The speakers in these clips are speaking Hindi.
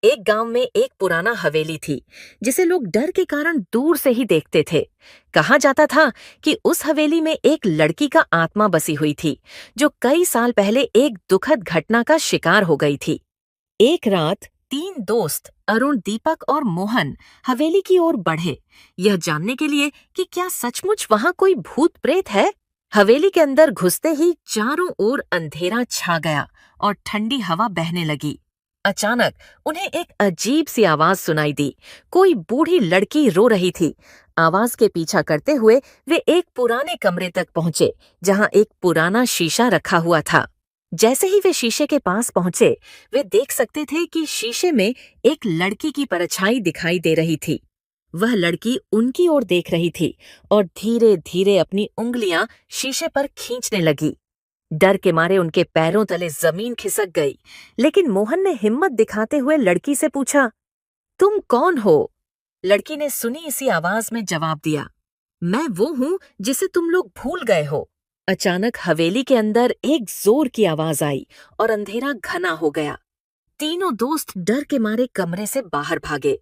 एक गांव में एक पुराना हवेली थी जिसे लोग डर के कारण दूर से ही देखते थे। कहा जाता था कि उस हवेली में एक लड़की का आत्मा बसी हुई थी जो कई साल पहले एक दुखद घटना का शिकार हो गई थी। एक रात तीन दोस्त अरुण, दीपक और मोहन हवेली की ओर बढ़े, यह जानने के लिए कि क्या सचमुच वहां कोई भूत प्रेत है। हवेली के अंदर घुसते ही चारों ओर अंधेरा छा गया और ठंडी हवा बहने लगी। अचानक उन्हें एक अजीब सी आवाज सुनाई दी। कोई बूढ़ी लड़की रो रही थी। आवाज के पीछा करते हुए वे एक पुराने कमरे तक पहुंचे जहां एक पुराना शीशा रखा हुआ था। जैसे ही वे शीशे के पास पहुंचे, वे देख सकते थे कि शीशे में एक लड़की की परछाई दिखाई दे रही थी। वह लड़की उनकी ओर देख रही थी और धीरे धीरे अपनी उंगलियां शीशे पर खींचने लगी। डर के मारे उनके पैरों तले जमीन खिसक गई, लेकिन मोहन ने हिम्मत दिखाते हुए लड़की से पूछा, तुम कौन हो? लड़की ने सुनी इसी आवाज में जवाब दिया, मैं वो हूँ जिसे तुम लोग भूल गए हो। अचानक हवेली के अंदर एक जोर की आवाज आई और अंधेरा घना हो गया। तीनों दोस्त डर के मारे कमरे से बाहर भागे,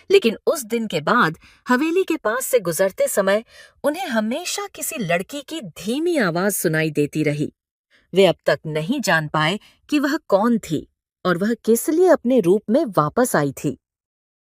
लेकिन उस दिन के बाद हवेली के पास से गुजरते समय उन्हें हमेशा किसी लड़की की धीमी आवाज सुनाई देती रही। वे अब तक नहीं जान पाए कि वह कौन थी और वह किस लिए अपने रूप में वापस आई थी।